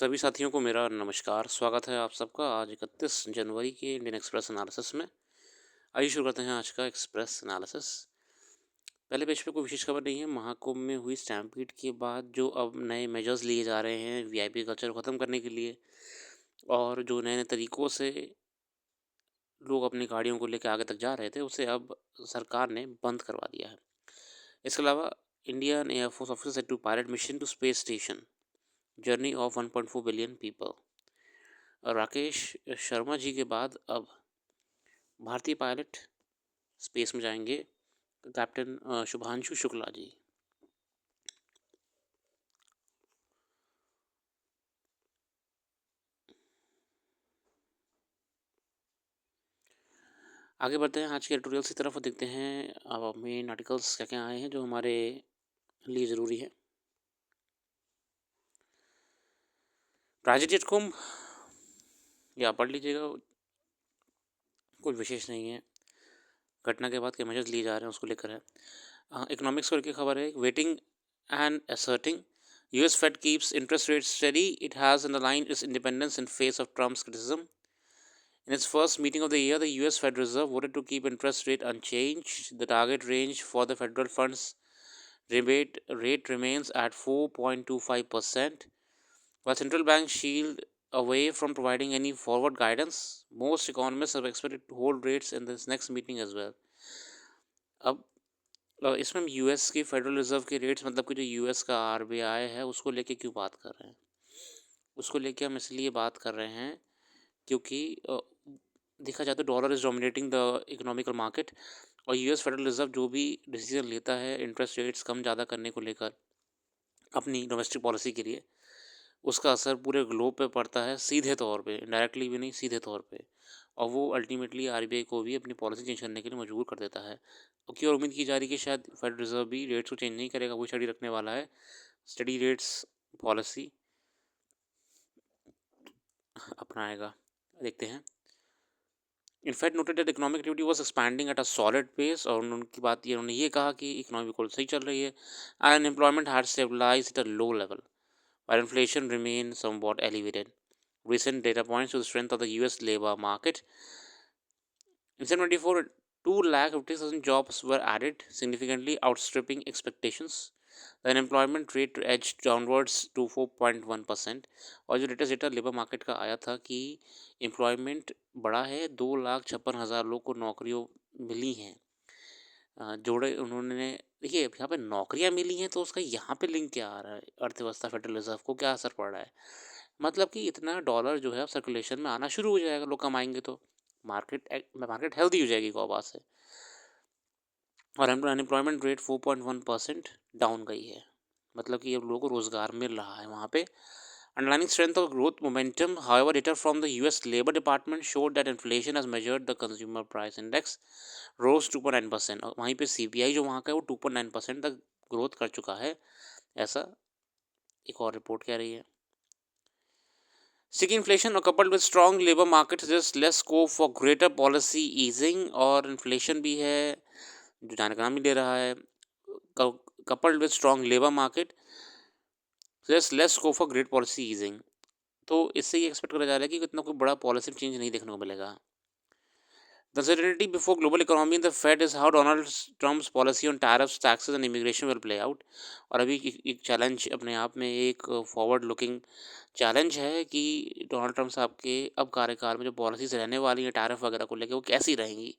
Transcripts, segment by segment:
सभी साथियों को मेरा नमस्कार। स्वागत है आप सबका आज 31 जनवरी के इंडियन एक्सप्रेस एनालिसिस में। आइए शुरू करते हैं आज का एक्सप्रेस एनालिसिस। पहले पेज पे कोई विशेष खबर नहीं है। महाकुंभ में हुई स्टैम्पीड के बाद जो अब नए मेजर्स लिए जा रहे हैं वीआईपी कल्चर को ख़त्म करने के लिए, और जो नए नए तरीक़ों से लोग अपनी गाड़ियों को लेकर आगे तक जा रहे थे, उसे अब सरकार ने बंद करवा दिया है। इसके अलावा Indian air force officer set to pilot mission to space station, journey of 1.4 billion people. Rakesh Sharma ji के बाद अब भारतीय पायलट स्पेस में जाएंगे, कैप्टन शुभांशु शुक्ला जी। आगे बढ़ते हैं आज के एडिटोरियल्स की तरफ और देखते हैं अब मेन आर्टिकल्स क्या क्या आए हैं जो हमारे लिए ज़रूरी है। ट्रेजेडी एट कुंभ, या पढ़ लीजिएगा, कुछ विशेष नहीं है। घटना के बाद क्या मेजर्स लिए जा रहे हैं उसको लेकर है। इकोनॉमिक्स करके खबर है, waiting and asserting US Fed keeps interest rates steady. It has underlined its independence in face of Trump's criticism. In its first meeting of the year, the US Fed Reserve voted to keep interest rate unchanged. The target range for the federal funds rebate rate remains at 4.25%. While central banks shield away from providing any forward guidance, most economists have expected to hold rates in this next meeting as well. अब इसमें हम US की federal reserve के rates, मतलब कि जो US का RBI है, उसको लेके क्यों बात कर रहे हैं? उसको लेके हम इसलिए बात कर रहे हैं क्योंकि देखा जाए तो dollar is dominating the economical market, और यूएस फेडरल रिजर्व जो भी डिसीजन लेता है इंटरेस्ट रेट्स कम ज़्यादा करने को लेकर अपनी डोमेस्टिक पॉलिसी के लिए, उसका असर पूरे ग्लोब पे पड़ता है, सीधे तौर पे, इनडायरेक्टली भी नहीं, सीधे तौर पे। और वो अल्टीमेटली आरबीआई को भी अपनी पॉलिसी चेंज करने के लिए मजबूर कर देता है। क्योंकि और उम्मीद की जा रही है कि शायद फेडरल रिजर्व भी रेट्स को चेंज नहीं करेगा, वो स्टडी रखने वाला है, स्टडी रेट्स पॉलिसी अपनाएगा। देखते हैं। In fact noted that economic activity was expanding at a solid pace, और उनकी बात ये, उन्होंने ये कहा कि इकोनॉमी बिल्कुल सही चल रही है, and unemployment had stabilised at a low level while inflation remained somewhat elevated. Recent data points to the strength of the US labor market. In 2024, 250,000 jobs were added, significantly outstripping expectations. The unemployment rate edged downwards to 4.1%. और जो latest data labour market का आया था कि employment बढ़ा है, 2,56,000 लोग को नौकरियों मिली हैं। जोड़े उन्होंने, देखिए यहाँ पे नौकरियां मिली हैं तो उसका यहाँ पे लिंक क्या आ रहा है, अर्थव्यवस्था फेडरल रिजर्व को क्या असर पड़ रहा है? मतलब कि इतना डॉलर जो है सर्कुलेशन में आना शुरू हो जाएगा, लोग कमाएंगे तो मार्केट हेल्दी हो जाएगी गोवा से। और अनएम्प्लॉयमेंट रेट 4.1% डाउन गई है, मतलब कि अब लोगों को रोजगार मिल रहा है वहाँ पे। Underlining strength of growth momentum, however, data from the US Labor Department showed that inflation as measured the consumer price index rose 2.9%, और वहीं पे CPI जो वहाँ का है वो 2.9% तक ग्रोथ कर चुका है, ऐसा एक और रिपोर्ट कह रही है। Sticky inflation coupled with strong labor market suggests less scope for greater policy easing, और इन्फ्लेशन भी है जो जाने का नाम नहीं ले रहा है, coupled with strong labor market suggests less scope for great policy easing. तो इससे ये एक्सपेक्ट करा जा रहा है कि इतना कोई बड़ा पॉलिसी चेंज नहीं देखने को मिलेगा। The uncertainty before global economy in the Fed is how Donald Trump's policy on tariffs, taxes and immigration will play out. और अभी एक चैलेंज अपने आप में, एक फॉरवर्ड लुकिंग चैलेंज है कि डोनाल्ड ट्रम्प साहब के अब कार्यकाल में जो पॉलिसीज रहने वाली हैं टैरिफ वगैरह को लेकर, वो कैसी रहेंगी।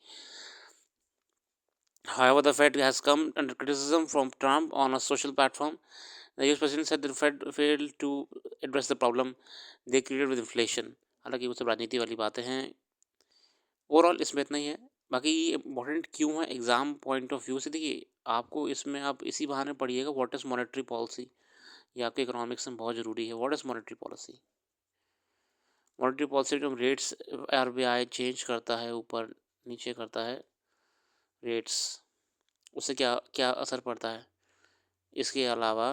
However, the Fed has come under criticism from Trump on a social platform. The US President said the Fed failed to address the problem they created with inflation. हालांकि वो सब राजनीति वाली बातें हैं। ओवरऑल इसमें इतना ही है। बाकी ये इंपॉर्टेंट क्यों है एग्ज़ाम पॉइंट ऑफ व्यू से, देखिए आपको इसमें आप इसी बहाने पढ़िएगा व्हाट इज़ मॉनेटरी पॉलिसी, ये आपके इकोनॉमिक्स में बहुत ज़रूरी है। What is monetary policy? Monetary policy जो रेट्स आरबीआई चेंज करता है, ऊपर नीचे करता है रेट्स, उससे क्या क्या असर पड़ता है। इसके अलावा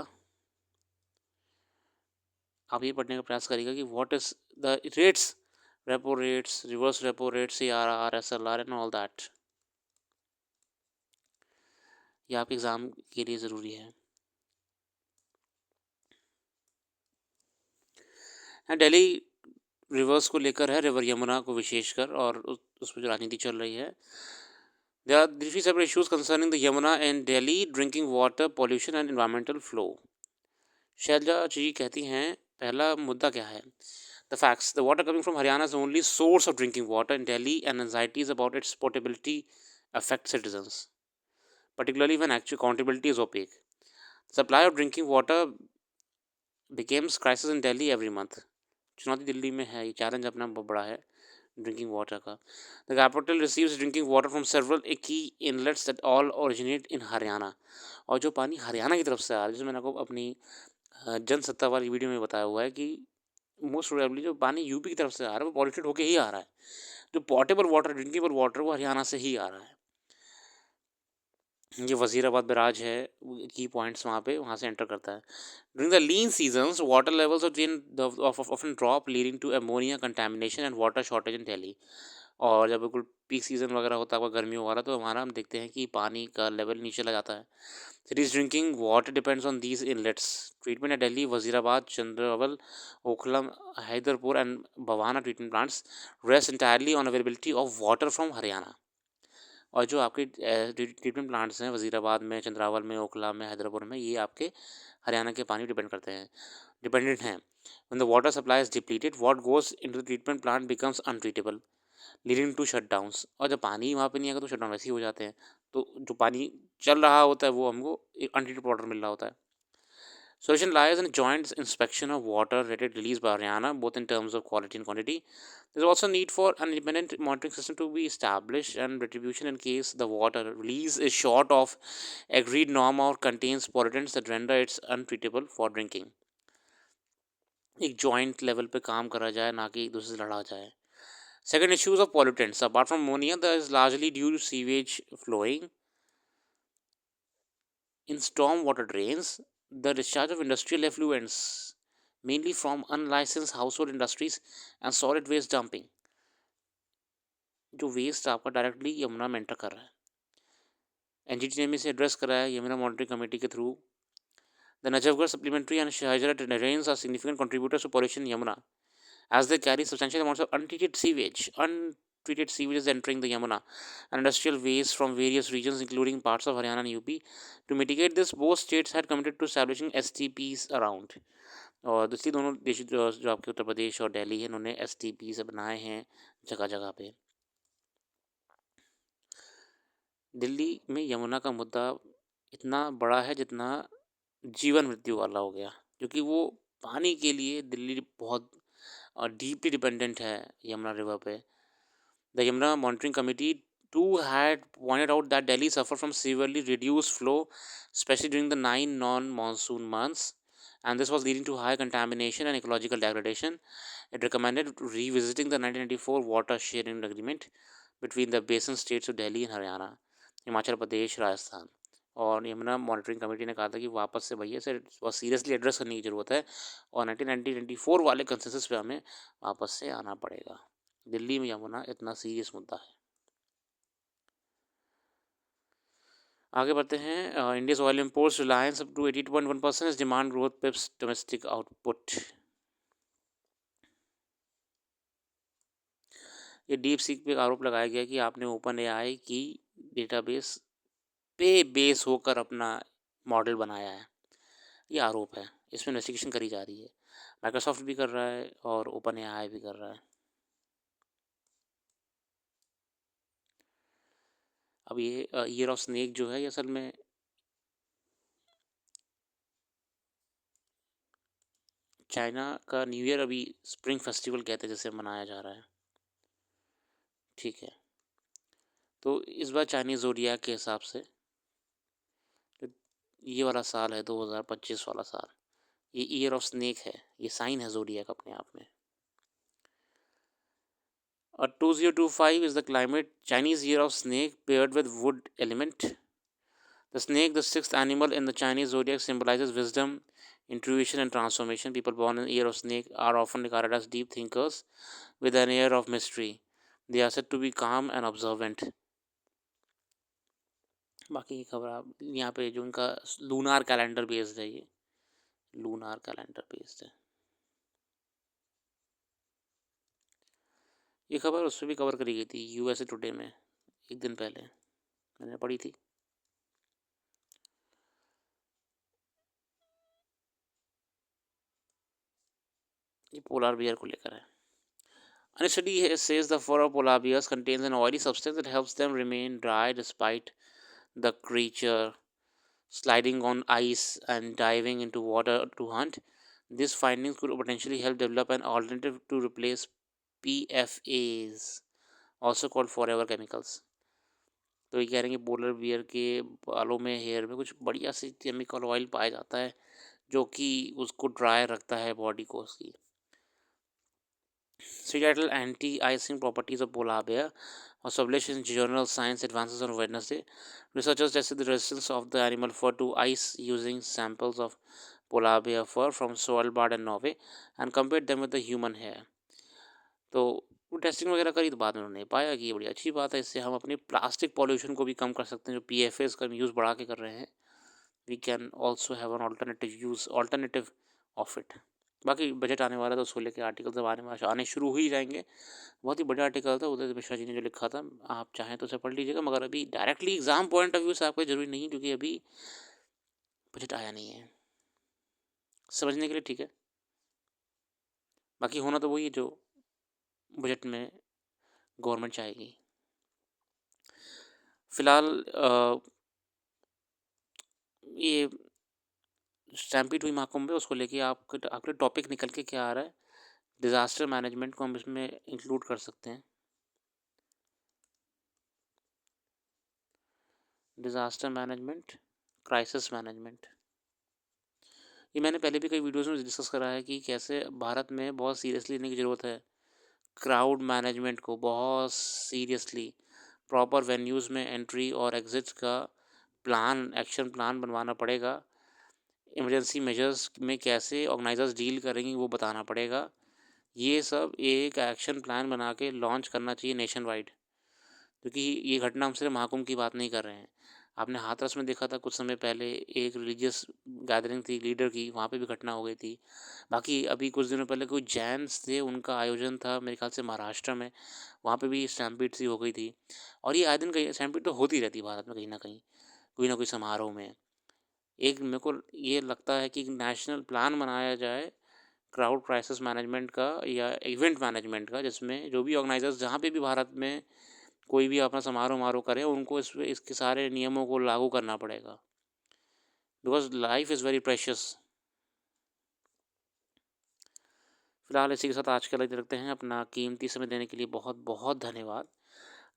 आप ये पढ़ने का प्रयास करिएगा कि what is the rates, repo rates, reverse repo rates, CRR, SLR and all that. ये आपके एग्ज़ाम के लिए ज़रूरी है। हाँ, दिल्ली रिवर्स को लेकर है, रिवर यमुना को विशेषकर, और उस पर जो राजनीति चल रही है. There are three separate issues concerning the Yamuna and Delhi: drinking water, pollution and environmental flow. Selja जी कहती हैं, पहला मुद्दा क्या है? The facts: the water coming from Haryana is the only source of drinking water in Delhi, and anxieties about its potability affect citizens, particularly when actual accountability is opaque. Supply of drinking water becomes crisis in Delhi every month. चुनौती दिल्ली में है, ये challenge अपना बहुत बड़ा है drinking water का. The capital receives drinking water from several key inlets that all originate in Haryana. और जो पानी हरियाणा की तरफ से आ रहा है, जैसे मैंने आपको अपनी जनसत्ता वाली वीडियो में बताया हुआ है कि मोस्ट प्रोबेबली जो पानी यूपी की तरफ से आ रहा है वो पॉल्यूटेड होके ही आ रहा है. जो पोर्टेबल वाटर, ड्रिंकेबल वाटर, वो हरियाणा से ही आ रहा है. ये वजीराबाद बैराज है, की पॉइंट्स वहाँ से एंटर करता है. During the lean seasons, water levels often drop, leading to ammonia contamination and water shortage in Delhi. और जब बिल्कुल पीक सीजन वगैरह होता है, आपका गर्मी वगैरह, तो हमारा हम देखते हैं कि पानी का लेवल नीचे चला जाता है. Cities drinking water depends on these inlets. Treatment at Delhi, Wazirabad, Chandraval, Okhla, Hyderpur and Bhavana treatment plants rest entirely on availability of water from Haryana. और जो आपके ट्रीटमेंट प्लांट्स हैं वज़ीराबाद में, चंद्रावल में, ओखला में, हैदरापुर में, ये आपके हरियाणा के पानी डिपेंडेंट हैं. When the water supply is depleted, what goes into the treatment plant becomes untreatable, leading to shutdowns. और जब पानी वहाँ पे नहीं आएगा तो शटडाउन वैसे ही हो जाते हैं. तो जो पानी चल रहा होता है वो हमको अनट्रीटेड वाटर मिल रहा होता है. Solution lies in a joint inspection of water rated released by Haryana, both in terms of quality and quantity. There is also need for an independent monitoring system to be established and retribution in case the water release is short of agreed norm or contains pollutants that render it untreatable for drinking. एक joint level पे काम करा जाए, ना कि एक दूसरे से लड़ा जाए. Second, issues of pollutants. Apart from ammonia, that is largely due to sewage flowing in storm water drains, the discharge of industrial effluents, mainly from unlicensed household industries and solid waste dumping. जो waste आपका directly Yamuna में enter कर रहा है. NGT ने इसे address करा है यमुना मॉनिटरिंग कमेटी के through. The Najafgarh supplementary and Shahdara drains are significant contributors to pollution in Yamuna, as they carry substantial amounts of untreated sewage. Untreated sewage is entering the Yamuna and industrial waste from various regions, including parts of Haryana and UP. To mitigate this, both states had committed to establishing STPs around. और दूसरी दोनों देश जो आपके उत्तर प्रदेश और दिल्ली है, इन्होंने STP से बनाए हैं जगह जगह पे. दिल्ली में यमुना का मुद्दा इतना बड़ा है जितना जीवन मृत्यु वाला हो गया, क्योंकि वो पानी के लिए दिल्ली बहुत डीपली डिपेंडेंट है यमुना रिवर पे. The Yamuna monitoring committee too had pointed out that Delhi suffered from severely reduced flow, especially during the 9 non-monsoon months, and this was leading to high contamination and ecological degradation. It recommended revisiting the 1994 water sharing agreement between the basin states of Delhi and Haryana, Himachal Pradesh, Rajasthan. और Yamuna monitoring committee ने कहा था कि वापस से भैया इसे बहुत सीरियसली एड्रेस करने की ज़रूरत है, और 1994 वाले कंसेंसस पे हमें वापस से आना पड़ेगा. दिल्ली में यमुना इतना सीरियस मुद्दा है. आगे बढ़ते हैं. India's oil imports reliance up to 82.1% demand growth pips domestic output. ये डीप सीक पे आरोप लगाया गया कि आपने ओपन एआई की डेटाबेस पे बेस होकर अपना मॉडल बनाया है. ये आरोप है, इसमें इन्वेस्टिगेशन करी जा रही है. माइक्रोसॉफ्ट भी कर रहा है और ओपन एआई भी कर रहा है. अब ये ईयर ऑफ स्नेक जो है, ये असल में चाइना का न्यू ईयर अभी स्प्रिंग फेस्टिवल कहते हैं जैसे मनाया जा रहा है. ठीक है, तो इस बार चाइनीज ज़ोडिएक के हिसाब से ये वाला साल है 2025 वाला साल, ये ईयर ऑफ स्नेक है, ये साइन है ज़ोडिएक अपने आप में. 2025 is the climate Chinese year of snake paired with wood element. The snake, the sixth animal in the Chinese zodiac, symbolizes wisdom, intuition, and transformation. People born in the year of snake are often regarded as deep thinkers with an air of mystery. They are said to be calm and observant. बाकी की खबर आप यहाँ पे जो उनका lunar calendar based है, ये लूनार कैलेंडर बेस्ड है. ये खबर उसमें भी कवर करी गई थी, यूएसए टुडे में, एक दिन पहले मैंने पढ़ी थी। ये पोलार बियर को लेकर है। A study says the fur of polar bears contains an oily substance that helps them remain dry despite the creature sliding on ice and diving into water to hunt. These findings could potentially help develop an alternative to replace PFAs, also called forever chemicals. तो ये कह रहे हैं कि polar bear के बालों में, hair में कुछ बढ़िया सी केमिकल ऑयल पाया जाता है जो कि उसको ड्राई रखता है बॉडी को उसकी। Societal anti-icing properties of polar bear was published in journal Science Advances on Wednesday. Researchers tested the resistance of the animal fur to ice using samples of polar bear fur from Svalbard and Norway and compared them with the human hair. तो वो testing वगैरह करी तो बाद में उन्होंने पाया कि ये बड़ी अच्छी बात है, इससे हम अपने प्लास्टिक पॉल्यूशन को भी कम कर सकते हैं, जो PFAs का यूज़ बढ़ा के कर रहे हैं। We can also have an alternative of it. बाकी बजट आने वाला था, उसको लेकर आर्टिकल सब आने शुरू ही जाएंगे। बहुत ही बढ़िया आर्टिकल था उदय मिश्रा जी ने जो लिखा था, आप चाहें तो उसे पढ़ लीजिएगा, मगर अभी directly exam point of view से आपको जरूरी नहीं, क्योंकि अभी बजट आया नहीं है। समझने के लिए ठीक है, बाकी होना तो वही है जो बजट में गवर्नमेंट चाहेगी। फिलहाल ये स्टैम्पीड हुई महाकुंभ है, उसको लेके आपके टॉपिक निकल के क्या आ रहा है? डिज़ास्टर मैनेजमेंट को हम इसमें इंक्लूड कर सकते हैं। डिज़ास्टर मैनेजमेंट, क्राइसिस मैनेजमेंट, ये मैंने पहले भी कई वीडियोज़ में डिस्कस करा है कि कैसे भारत में बहुत सीरियसली लेने की ज़रूरत है क्राउड मैनेजमेंट को, बहुत सीरियसली प्रॉपर वेन्यूज़ में एंट्री और एग्जिट्स का प्लान, एक्शन प्लान बनवाना पड़ेगा। इमरजेंसी मेजर्स में कैसे ऑर्गेनाइजर्स डील करेंगे वो बताना पड़ेगा। ये सब एक एक्शन प्लान बना के लॉन्च करना चाहिए नेशन वाइड, क्योंकि ये घटना हम सिर्फ महाकुंभ की बात नहीं कर रहे हैं। आपने हाथरस में देखा था कुछ समय पहले, एक रिलीजियस गैदरिंग थी लीडर की, वहाँ पे भी घटना हो गई थी। बाकी अभी कुछ दिनों पहले कोई जैन्स थे, उनका आयोजन था मेरे ख्याल से महाराष्ट्र में, वहाँ पे भी स्टैम्पीड सी हो गई थी। और ये आए दिन कहीं स्टैम्पीड तो होती रहती है भारत में, कहीं ना कोई समारोह में। एक मेरे को ये लगता है कि नेशनल प्लान बनाया जाए क्राउड क्राइसिस मैनेजमेंट का या इवेंट मैनेजमेंट का, जिसमें जो भी ऑर्गेनाइजर्स जहाँ पे भी भारत में कोई भी अपना समारोह करें, उनको इसके सारे नियमों को लागू करना पड़ेगा, because life is very precious. फिलहाल इसी के साथ आज के लिए रखते हैं। अपना कीमती समय देने के लिए बहुत बहुत धन्यवाद।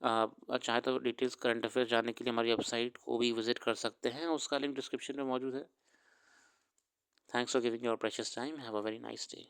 चाहे तो डिटेल्स करंट अफेयर्स जानने के लिए हमारी वेबसाइट को भी विजिट कर सकते हैं, उसका लिंक डिस्क्रिप्शन में मौजूद है। Thanks for giving your precious time. Have a very nice day.